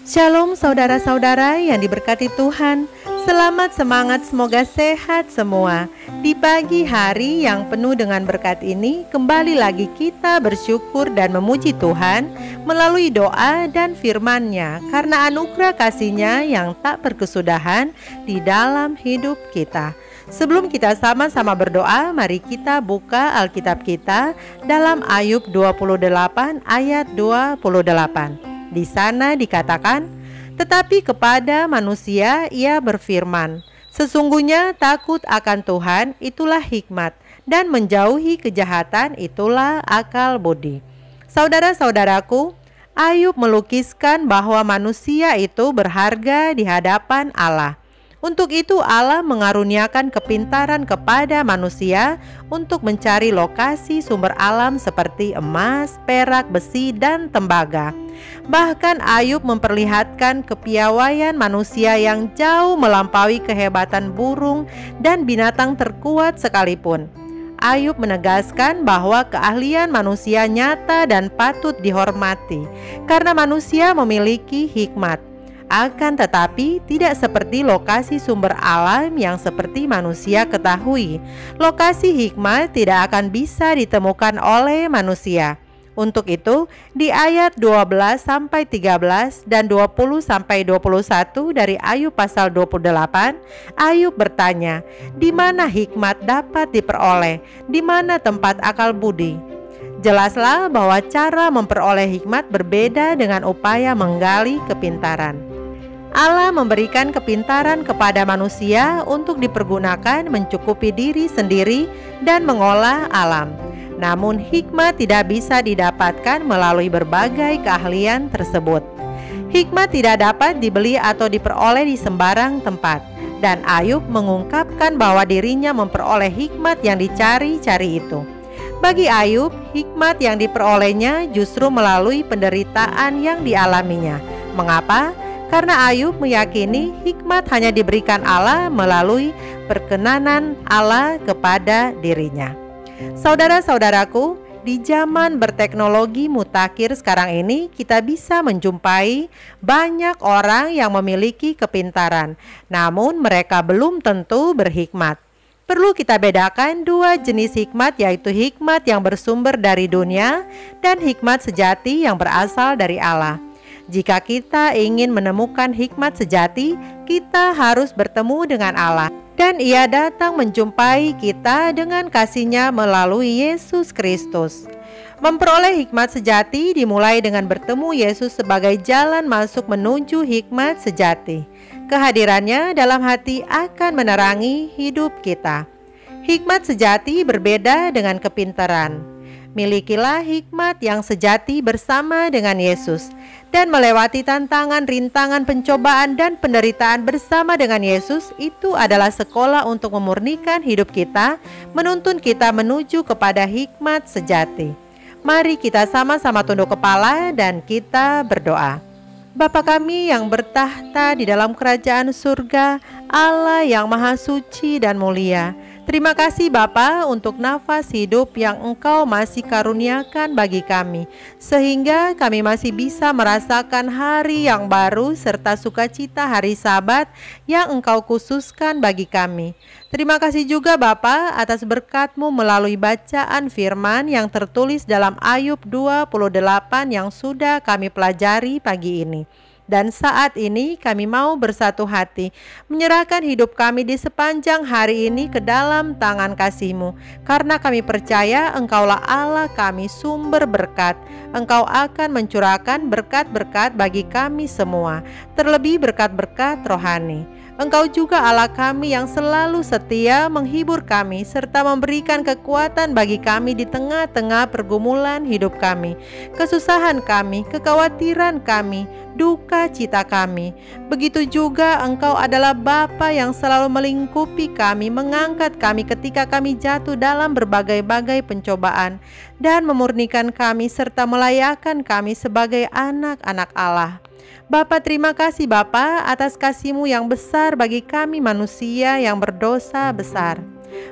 Shalom saudara-saudara yang diberkati Tuhan. Selamat semangat, semoga sehat semua. Di pagi hari yang penuh dengan berkat ini, kembali lagi kita bersyukur dan memuji Tuhan melalui doa dan firman-Nya, karena anugerah kasih-Nya yang tak berkesudahan di dalam hidup kita. Sebelum kita sama-sama berdoa, mari kita buka Alkitab kita dalam Ayub 28 ayat 28. Di sana dikatakan, tetapi kepada manusia ia berfirman, sesungguhnya takut akan Tuhan itulah hikmat, dan menjauhi kejahatan itulah akal budi. Saudara-saudaraku, Ayub melukiskan bahwa manusia itu berharga di hadapan Allah. Untuk itu Allah mengaruniakan kepintaran kepada manusia untuk mencari lokasi sumber alam seperti emas, perak, besi, dan tembaga. Bahkan Ayub memperlihatkan kepiawaian manusia yang jauh melampaui kehebatan burung dan binatang terkuat sekalipun. Ayub menegaskan bahwa keahlian manusia nyata dan patut dihormati karena manusia memiliki hikmat. Akan tetapi tidak seperti lokasi sumber alam yang seperti manusia ketahui. Lokasi hikmat tidak akan bisa ditemukan oleh manusia. Untuk itu, di ayat 12-13 dan 20-21 dari Ayub pasal 28, Ayub bertanya, di mana hikmat dapat diperoleh? Di mana tempat akal budi? Jelaslah bahwa cara memperoleh hikmat berbeda dengan upaya menggali kepintaran. Allah memberikan kepintaran kepada manusia untuk dipergunakan mencukupi diri sendiri dan mengolah alam. Namun hikmat tidak bisa didapatkan melalui berbagai keahlian tersebut. Hikmat tidak dapat dibeli atau diperoleh di sembarang tempat. Dan Ayub mengungkapkan bahwa dirinya memperoleh hikmat yang dicari-cari itu. Bagi Ayub, hikmat yang diperolehnya justru melalui penderitaan yang dialaminya. Mengapa? Karena Ayub meyakini hikmat hanya diberikan Allah melalui perkenanan Allah kepada dirinya. Saudara-saudaraku, di zaman berteknologi mutakhir sekarang ini, kita bisa menjumpai banyak orang yang memiliki kepintaran, namun mereka belum tentu berhikmat. Perlu kita bedakan dua jenis hikmat, yaitu hikmat yang bersumber dari dunia dan hikmat sejati yang berasal dari Allah. Jika kita ingin menemukan hikmat sejati, kita harus bertemu dengan Allah. Dan Ia datang menjumpai kita dengan kasih-Nya melalui Yesus Kristus. Memperoleh hikmat sejati dimulai dengan bertemu Yesus sebagai jalan masuk menuju hikmat sejati. Kehadirannya dalam hati akan menerangi hidup kita. Hikmat sejati berbeda dengan kepintaran. Milikilah hikmat yang sejati bersama dengan Yesus dan melewati tantangan, rintangan, pencobaan, dan penderitaan bersama dengan Yesus. Itu adalah sekolah untuk memurnikan hidup kita, menuntun kita menuju kepada hikmat sejati. Mari kita sama-sama tunduk kepala dan kita berdoa. Bapa kami yang bertahta di dalam kerajaan surga, Allah yang maha suci dan mulia, terima kasih Bapa untuk nafas hidup yang Engkau masih karuniakan bagi kami, sehingga kami masih bisa merasakan hari yang baru serta sukacita hari Sabat yang Engkau khususkan bagi kami. Terima kasih juga Bapa atas berkat-Mu melalui bacaan firman yang tertulis dalam Ayub 28 yang sudah kami pelajari pagi ini. Dan saat ini kami mau bersatu hati menyerahkan hidup kami di sepanjang hari ini ke dalam tangan kasih-Mu. Karena kami percaya Engkaulah Allah kami, sumber berkat. Engkau akan mencurahkan berkat-berkat bagi kami semua, terlebih berkat-berkat rohani. Engkau juga Allah kami yang selalu setia menghibur kami serta memberikan kekuatan bagi kami di tengah-tengah pergumulan hidup kami, kesusahan kami, kekhawatiran kami, duka cita kami. Begitu juga Engkau adalah Bapa yang selalu melingkupi kami, mengangkat kami ketika kami jatuh dalam berbagai-bagai pencobaan, dan memurnikan kami serta melayakkan kami sebagai anak-anak Allah. Bapa, terima kasih Bapa atas kasih-Mu yang besar bagi kami manusia yang berdosa besar.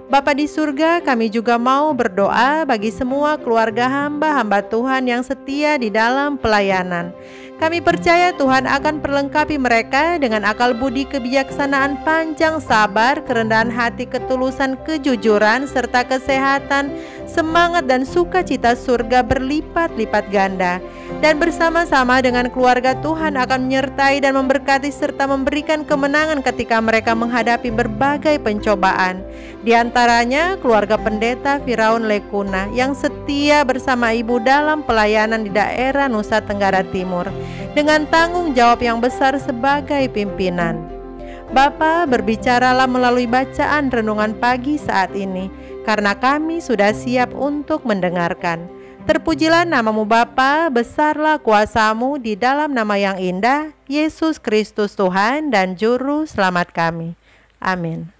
Bapa di surga, kami juga mau berdoa bagi semua keluarga hamba-hamba Tuhan yang setia di dalam pelayanan. Kami percaya Tuhan akan perlengkapi mereka dengan akal budi, kebijaksanaan, panjang sabar, kerendahan hati, ketulusan, kejujuran, serta kesehatan, semangat dan sukacita surga berlipat-lipat ganda. Dan bersama-sama dengan keluarga Tuhan akan menyertai dan memberkati serta memberikan kemenangan ketika mereka menghadapi berbagai pencobaan. Di antaranya keluarga pendeta Firaun Lekuna yang setia bersama ibu dalam pelayanan di daerah Nusa Tenggara Timur dengan tanggung jawab yang besar sebagai pimpinan. Bapa, berbicaralah melalui bacaan renungan pagi saat ini, karena kami sudah siap untuk mendengarkan. Terpujilah namamu Bapa, besarlah kuasamu di dalam nama yang indah, Yesus Kristus Tuhan dan Juru Selamat kami. Amin.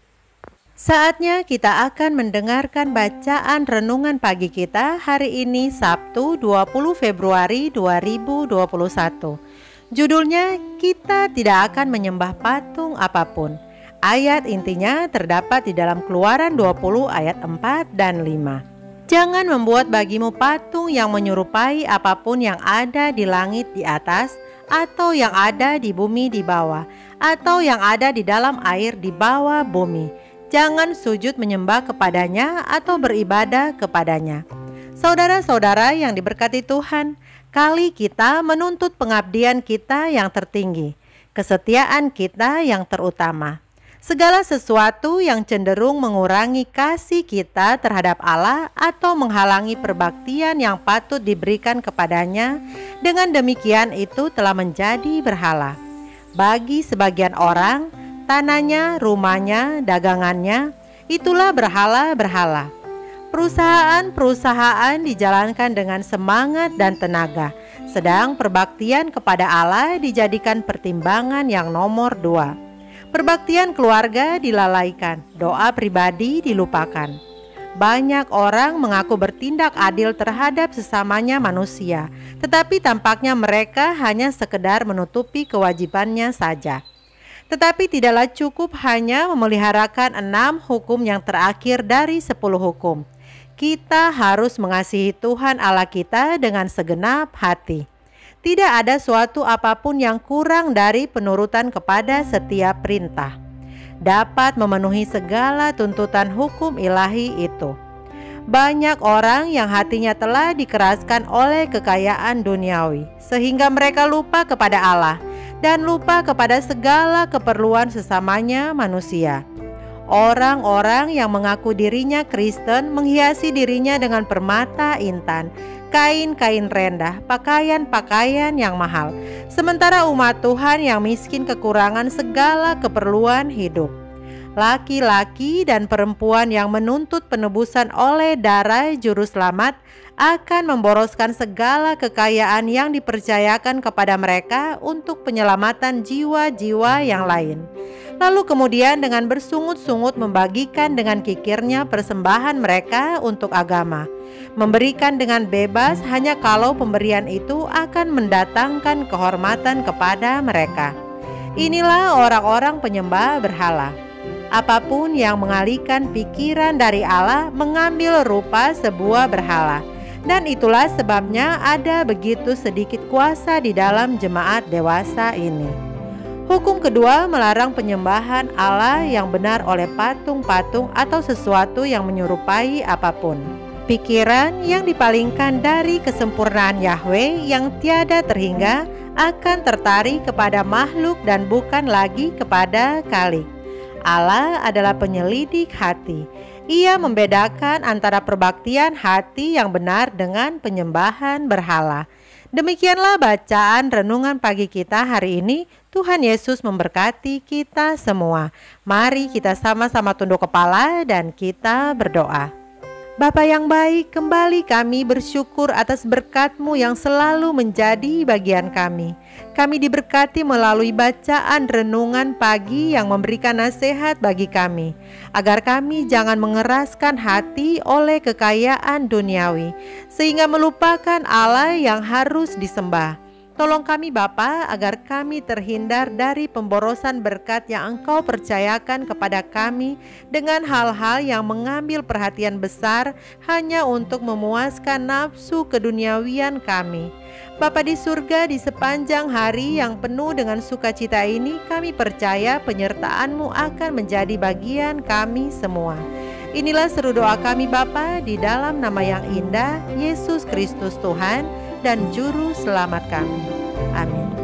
Saatnya kita akan mendengarkan bacaan renungan pagi kita hari ini Sabtu 20 Februari 2021. Judulnya, kita tidak akan menyembah patung apapun. Ayat intinya terdapat di dalam Keluaran 20 ayat 4 dan 5. Jangan membuat bagimu patung yang menyerupai apapun yang ada di langit di atas, atau yang ada di bumi di bawah, atau yang ada di dalam air di bawah bumi. Jangan sujud menyembah kepadanya atau beribadah kepadanya. Saudara-saudara yang diberkati Tuhan, kali kita menuntut pengabdian kita yang tertinggi, kesetiaan kita yang terutama. Segala sesuatu yang cenderung mengurangi kasih kita terhadap Allah atau menghalangi perbaktian yang patut diberikan kepadanya, dengan demikian itu telah menjadi berhala. Bagi sebagian orang, tanahnya, rumahnya, dagangannya, itulah berhala-berhala. Perusahaan-perusahaan dijalankan dengan semangat dan tenaga, sedang perbaktian kepada Allah dijadikan pertimbangan yang nomor 2. Perbaktian keluarga dilalaikan, doa pribadi dilupakan. Banyak orang mengaku bertindak adil terhadap sesamanya manusia, tetapi tampaknya mereka hanya sekedar menutupi kewajibannya saja. Tetapi tidaklah cukup hanya memeliharakan 6 hukum yang terakhir dari 10 hukum. Kita harus mengasihi Tuhan Allah kita dengan segenap hati. Tidak ada suatu apapun yang kurang dari penurutan kepada setiap perintah. Dapat memenuhi segala tuntutan hukum ilahi itu. Banyak orang yang hatinya telah dikeraskan oleh kekayaan duniawi, sehingga mereka lupa kepada Allah dan lupa kepada segala keperluan sesamanya manusia. Orang-orang yang mengaku dirinya Kristen menghiasi dirinya dengan permata intan, kain-kain rendah, pakaian-pakaian yang mahal, sementara umat Tuhan yang miskin kekurangan segala keperluan hidup. Laki-laki dan perempuan yang menuntut penebusan oleh darah Juru Selamat akan memboroskan segala kekayaan yang dipercayakan kepada mereka untuk penyelamatan jiwa-jiwa yang lain. Lalu kemudian dengan bersungut-sungut membagikan dengan kikirnya persembahan mereka untuk agama, memberikan dengan bebas hanya kalau pemberian itu akan mendatangkan kehormatan kepada mereka. Inilah orang-orang penyembah berhala. Apapun yang mengalihkan pikiran dari Allah mengambil rupa sebuah berhala. Dan itulah sebabnya ada begitu sedikit kuasa di dalam jemaat dewasa ini. Hukum kedua melarang penyembahan Allah yang benar oleh patung-patung atau sesuatu yang menyerupai apapun. Pikiran yang dipalingkan dari kesempurnaan Yahweh yang tiada terhingga akan tertarik kepada makhluk dan bukan lagi kepada Khalik. Allah adalah penyelidik hati. Ia membedakan antara perbaktian hati yang benar dengan penyembahan berhala. Demikianlah bacaan renungan pagi kita hari ini. Tuhan Yesus memberkati kita semua. Mari kita sama-sama tunduk kepala dan kita berdoa. Bapa yang baik, kembali kami bersyukur atas berkat-Mu yang selalu menjadi bagian kami. Kami diberkati melalui bacaan renungan pagi yang memberikan nasihat bagi kami, agar kami jangan mengeraskan hati oleh kekayaan duniawi, sehingga melupakan Allah yang harus disembah. Tolong kami Bapa, agar kami terhindar dari pemborosan berkat yang Engkau percayakan kepada kami dengan hal-hal yang mengambil perhatian besar hanya untuk memuaskan nafsu keduniawian kami. Bapa di surga, di sepanjang hari yang penuh dengan sukacita ini, kami percaya penyertaan-Mu akan menjadi bagian kami semua. Inilah seru doa kami Bapa, di dalam nama yang indah, Yesus Kristus Tuhan dan Juru Selamat kami. Amin.